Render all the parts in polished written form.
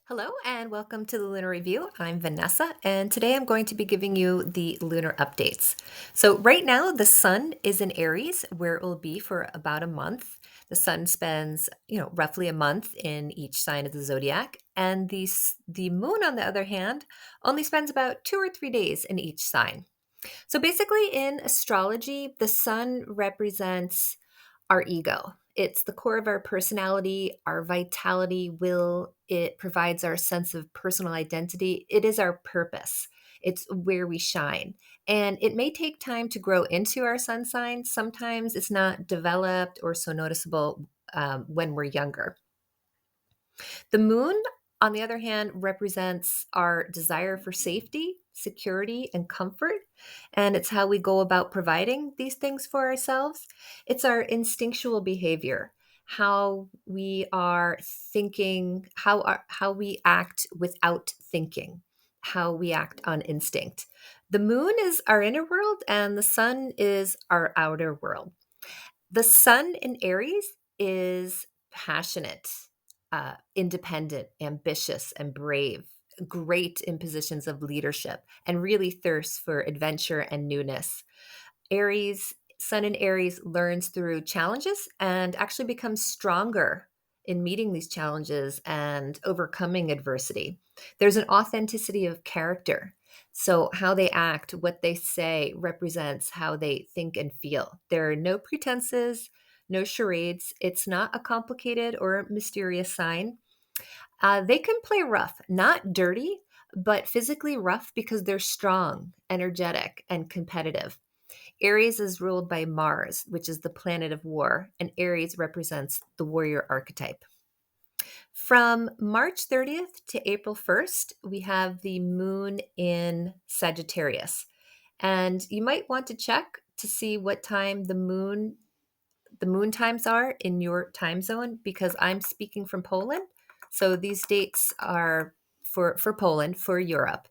Hello and welcome to the Lunar Review. I'm Vanessa, and today I'm going to be giving you the lunar updates. So, right now, the sun is in Aries, where it will be for about a month. The sun spends, roughly a month in each sign of the zodiac, and the moon, on the other hand, only spends about 2 or 3 days in each sign. So basically, in astrology, the sun represents our ego. It's the core of our personality, our vitality, will. It provides our sense of personal identity. It is our purpose. It's where we shine. And it may take time to grow into our sun sign. Sometimes it's not developed or so noticeable when we're younger. The moon, on the other hand, represents our desire for safety, security, and comfort. And it's how we go about providing these things for ourselves. It's our instinctual behavior, how we are thinking, how we act without thinking, how we act on instinct. The moon is our inner world, and the sun is our outer world. The sun in Aries is passionate, independent, ambitious, and brave, great in positions of leadership, and really thirsts for adventure and newness. Sun in Aries learns through challenges and actually becomes stronger in meeting these challenges and overcoming adversity. There's an authenticity of character. So, how they act, what they say represents how they think and feel. There are no pretenses, no charades. It's not a complicated or mysterious sign. They can play rough, not dirty, but physically rough because they're strong, energetic, and competitive. Aries is ruled by Mars, which is the planet of war, and Aries represents the warrior archetype. From March 30th to April 1st, we have the moon in Sagittarius. And you might want to check to see what time the moon times are in your time zone because I'm speaking from Poland. So these dates are for Poland, for Europe.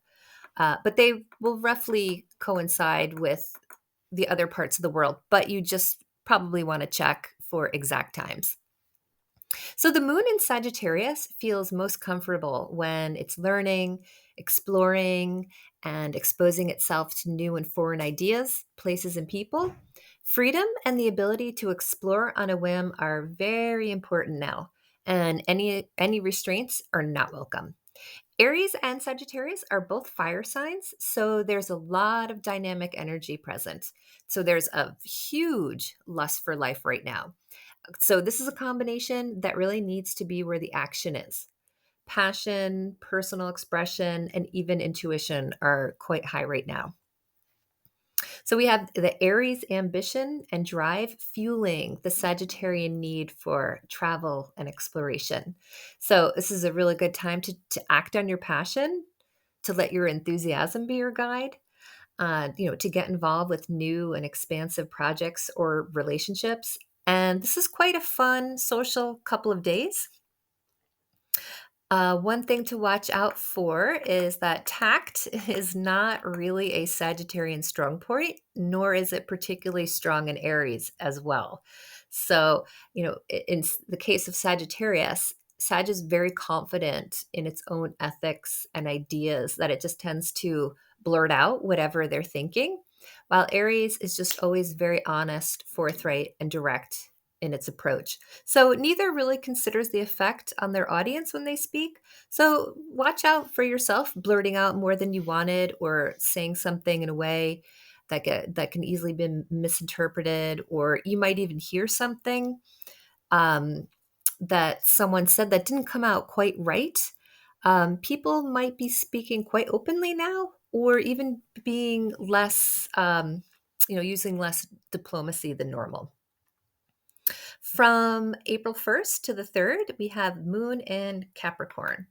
But they will roughly coincide with the other parts of the world, but you just probably want to check for exact times. So the moon in Sagittarius feels most comfortable when it's learning, exploring, and exposing itself to new and foreign ideas, places, and people. Freedom and the ability to explore on a whim are very important now, and any restraints are not welcome. Aries and Sagittarius are both fire signs, so there's a lot of dynamic energy present. So there's a huge lust for life right now. So this is a combination that really needs to be where the action is. Passion, personal expression, and even intuition are quite high right now. So we have the Aries ambition and drive fueling the Sagittarian need for travel and exploration. So this is a really good time to act on your passion, to let your enthusiasm be your guide, to get involved with new and expansive projects or relationships. And this is quite a fun social couple of days. One thing to watch out for is that tact is not really a Sagittarian strong point, nor is it particularly strong in Aries as well. So, in the case of Sagittarius, Sag is very confident in its own ethics and ideas that it just tends to blurt out whatever they're thinking, while Aries is just always very honest, forthright, and direct in its approach. So neither really considers the effect on their audience when they speak. So watch out for yourself blurting out more than you wanted or saying something in a way that can easily be misinterpreted, or you might even hear something um, that someone said that didn't come out quite right. People might be speaking quite openly now, or even being less, using less diplomacy than normal. From April 1st to the 3rd, we have Moon in Capricorn.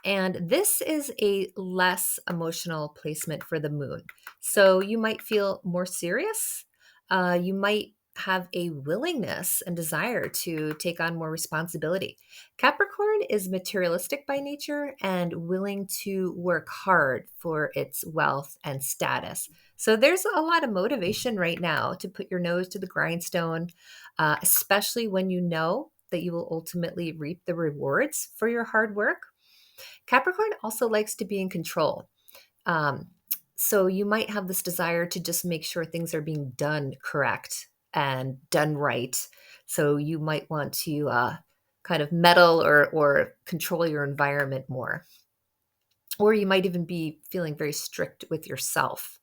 And this is a less emotional placement for the moon. So you might feel more serious. You might have a willingness and desire to take on more responsibility. Capricorn is materialistic by nature and willing to work hard for its wealth and status. So there's a lot of motivation right now to put your nose to the grindstone, especially when you know that you will ultimately reap the rewards for your hard work. Capricorn also likes to be in control. Um, so you might have this desire to just make sure things are being done correct and done right. So you might want to kind of meddle or control your environment more. Or you might even be feeling very strict with yourself.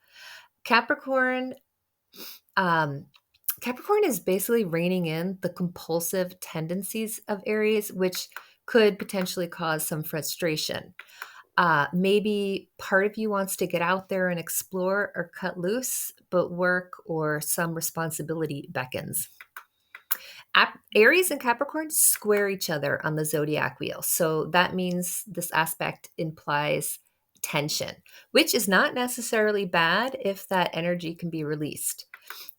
Capricorn, um, Capricorn is basically reining in the compulsive tendencies of Aries, which could potentially cause some frustration. Maybe part of you wants to get out there and explore or cut loose, but work or some responsibility beckons. Aries and Capricorn square each other on the zodiac wheel. So that means this aspect implies tension, which is not necessarily bad if that energy can be released.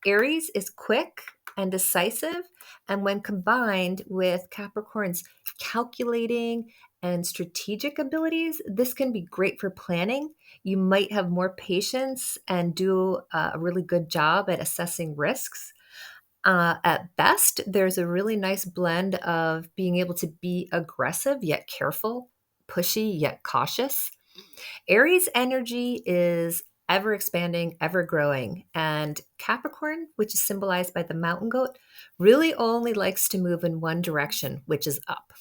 Aries is quick and decisive, and when combined with Capricorn's calculating and strategic abilities, this can be great for planning. You might have more patience and do a really good job at assessing risks. At best, there's a really nice blend of being able to be aggressive yet careful, pushy yet cautious. Aries energy is ever expanding, ever growing. And Capricorn, which is symbolized by the mountain goat, really only likes to move in one direction, which is up.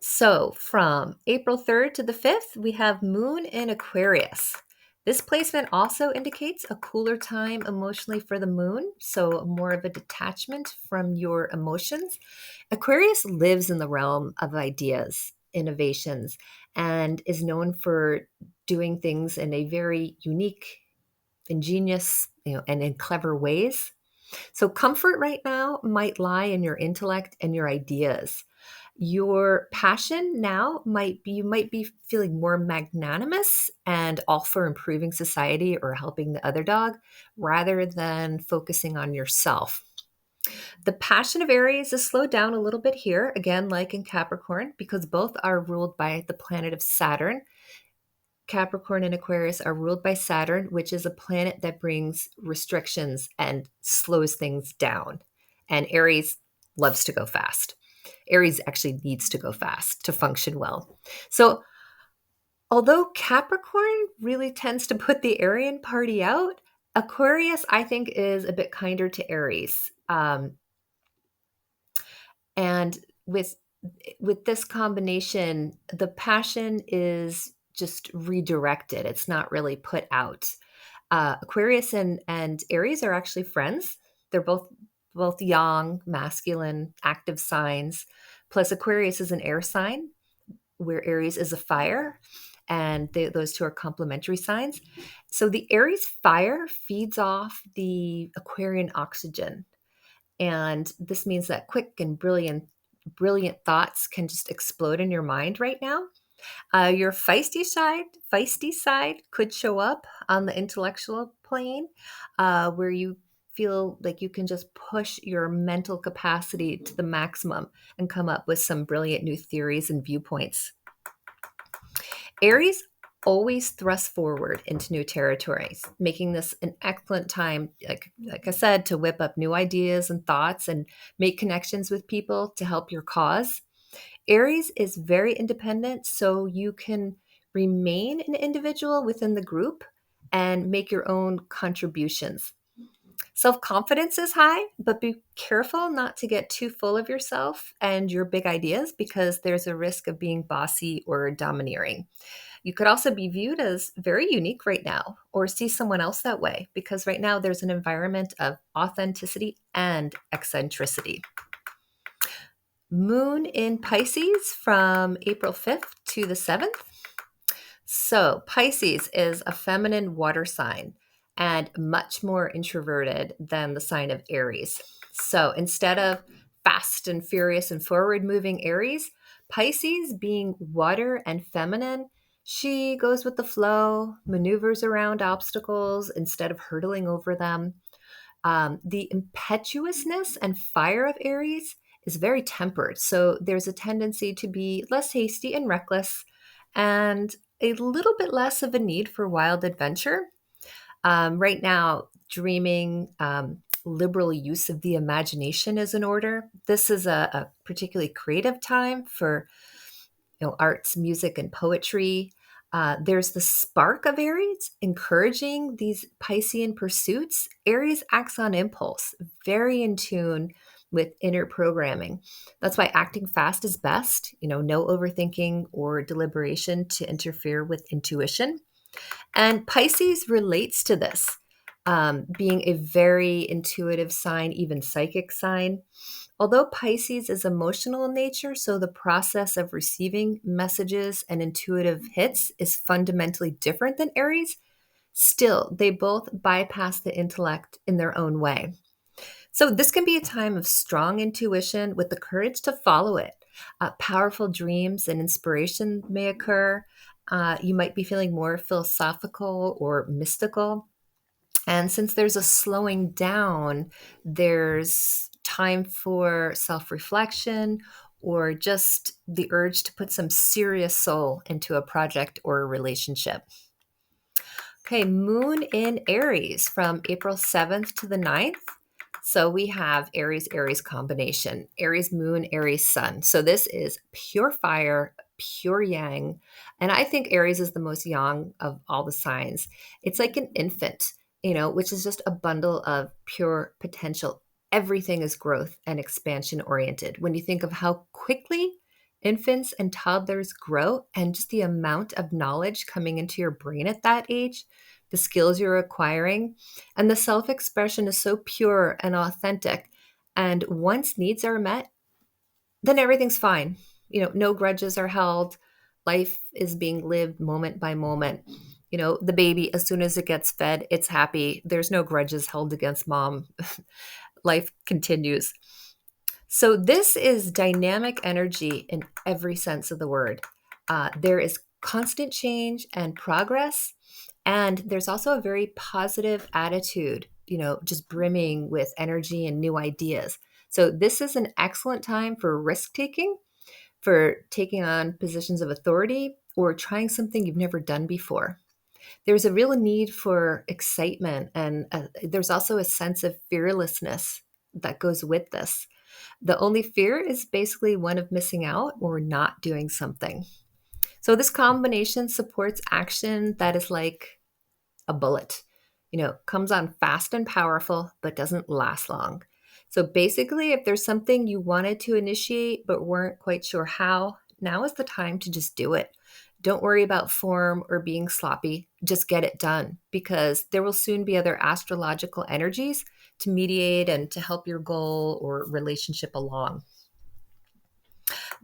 So from April 3rd to the 5th, we have Moon in Aquarius. This placement also indicates a cooler time emotionally for the moon, so more of a detachment from your emotions. Aquarius lives in the realm of ideas, innovations, and is known for doing things in a very unique, ingenious, and in clever ways. So comfort right now might lie in your intellect and your ideas. Your passion now might be, you might be feeling more magnanimous and all for improving society or helping the other dog rather than focusing on yourself. The passion of Aries is slowed down a little bit here, again, like in Capricorn, because both are ruled by the planet of Saturn. Capricorn and Aquarius are ruled by Saturn, which is a planet that brings restrictions and slows things down. And Aries loves to go fast. Aries actually needs to go fast to function well. So, although Capricorn really tends to put the Aryan party out, Aquarius, I think, is a bit kinder to Aries. And with this combination, the passion is just redirected. It's not really put out. Aquarius and Aries are actually friends. They're both young, masculine, active signs. Plus, Aquarius is an air sign, where Aries is a fire, and those two are complementary signs. So the Aries fire feeds off the Aquarian oxygen, and this means that quick and brilliant thoughts can just explode in your mind right now. Your feisty side could show up on the intellectual plane, where you feel like you can just push your mental capacity to the maximum and come up with some brilliant new theories and viewpoints. Aries always thrusts forward into new territories, making this an excellent time, like I said, to whip up new ideas and thoughts and make connections with people to help your cause. Aries is very independent, so you can remain an individual within the group and make your own contributions. Self confidence is high, but be careful not to get too full of yourself and your big ideas because there's a risk of being bossy or domineering. You could also be viewed as very unique right now or see someone else that way because right now there's an environment of authenticity and eccentricity. Moon in Pisces from April 5th to the 7th. So, Pisces is a feminine water sign and much more introverted than the sign of Aries. So, instead of fast and furious and forward moving Aries, Pisces, being water and feminine, she goes with the flow, maneuvers around obstacles instead of hurtling over them. The impetuousness and fire of Aries is very tempered. So there's a tendency to be less hasty and reckless and a little bit less of a need for wild adventure. Right now, dreaming, liberal use of the imagination is in order. This is a particularly creative time for arts, music, and poetry. There's the spark of Aries, encouraging these Piscean pursuits. Aries acts on impulse, very in tune with inner programming. That's why acting fast is best, no overthinking or deliberation to interfere with intuition. And Pisces relates to this, being a very intuitive sign, even psychic sign. Although Pisces is emotional in nature, so the process of receiving messages and intuitive hits is fundamentally different than Aries, still, they both bypass the intellect in their own way. So, this can be a time of strong intuition with the courage to follow it. Powerful dreams and inspiration may occur. You might be feeling more philosophical or mystical. And since there's a slowing down, there's time for self reflection or just the urge to put some serious soul into a project or a relationship. Okay, Moon in Aries from April 7th to the 9th. So we have Aries Aries combination, Aries Moon, Aries Sun. So this is pure fire, pure yang. And I think Aries is the most yang of all the signs. It's like an infant, which is just a bundle of pure potential. Everything is growth and expansion oriented. When you think of how quickly infants and toddlers grow and just the amount of knowledge coming into your brain at that age, the skills you're acquiring, and the self expression is so pure and authentic. And once needs are met, then everything's fine. No grudges are held. Life is being lived moment by moment. The baby, as soon as it gets fed, it's happy. There's no grudges held against mom. Life continues. So, this is dynamic energy in every sense of the word. There is constant change and progress. And there's also a very positive attitude, just brimming with energy and new ideas. So, this is an excellent time for risk taking, for taking on positions of authority, or trying something you've never done before. There's a real need for excitement, and there's also a sense of fearlessness that goes with this. The only fear is basically one of missing out or not doing something. So, this combination supports action that is like a bullet, comes on fast and powerful, but doesn't last long. So, basically, if there's something you wanted to initiate but weren't quite sure how, now is the time to just do it. Don't worry about form or being sloppy. Just get it done because there will soon be other astrological energies to mediate and to help your goal or relationship along.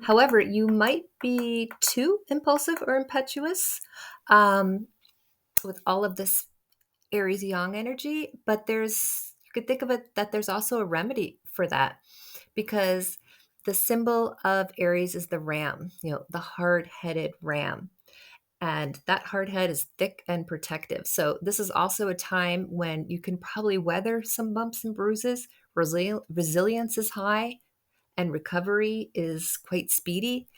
However, you might be too impulsive or impetuous with all of this Aries yang energy, but you could think of it that there's also a remedy for that because the symbol of Aries is the ram, the hard headed ram. And that hard head is thick and protective. So, this is also a time when you can probably weather some bumps and bruises. Resilience is high and recovery is quite speedy.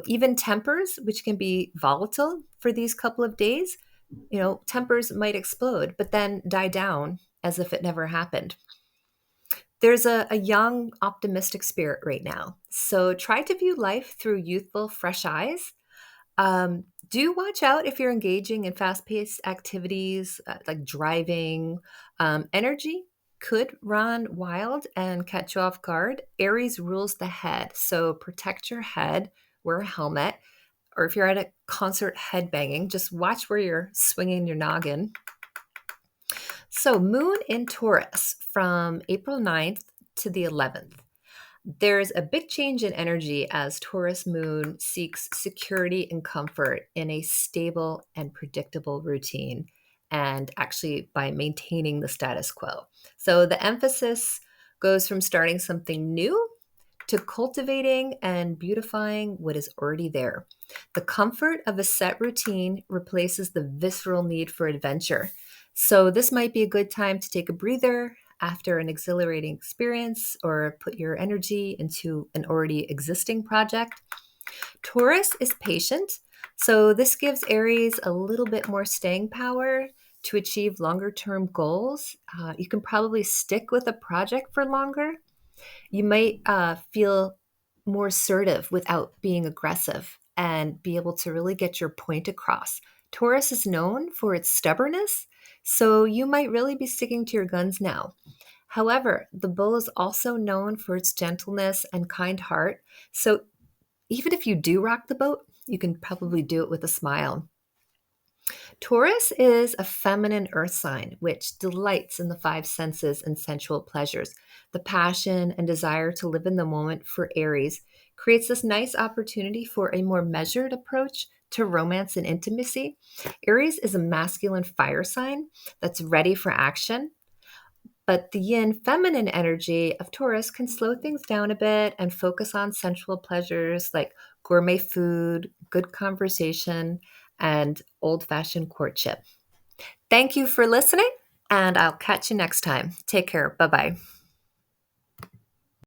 Even tempers, which can be volatile for these couple of days, tempers might explode, but then die down as if it never happened. There's a young, optimistic spirit right now. So try to view life through youthful, fresh eyes. Do watch out if you're engaging in fast paced activities like driving. Energy could run wild and catch you off guard. Aries rules the head. So protect your head, wear a helmet, or if you're at a concert headbanging, just watch where you're swinging your noggin. So, Moon in Taurus from April 9th to the 11th. There's a big change in energy as Taurus Moon seeks security and comfort in a stable and predictable routine, and actually by maintaining the status quo. So, the emphasis goes from starting something new to cultivating and beautifying what is already there. The comfort of a set routine replaces the visceral need for adventure. So, this might be a good time to take a breather after an exhilarating experience or put your energy into an already existing project. Taurus is patient, so this gives Aries a little bit more staying power to achieve longer term goals. You can probably stick with a project for longer. You might feel more assertive without being aggressive. and be able to really get your point across. Taurus is known for its stubbornness, so you might really be sticking to your guns now. However, the bull is also known for its gentleness and kind heart, so even if you do rock the boat, you can probably do it with a smile. Taurus is a feminine earth sign which delights in the five senses and sensual pleasures. The passion and desire to live in the moment for Aries creates this nice opportunity for a more measured approach to romance and intimacy. Aries is a masculine fire sign that's ready for action, but the yin feminine energy of Taurus can slow things down a bit and focus on sensual pleasures like gourmet food, good conversation, and old fashioned courtship. Thank you for listening, and I'll catch you next time. Take care. Bye bye.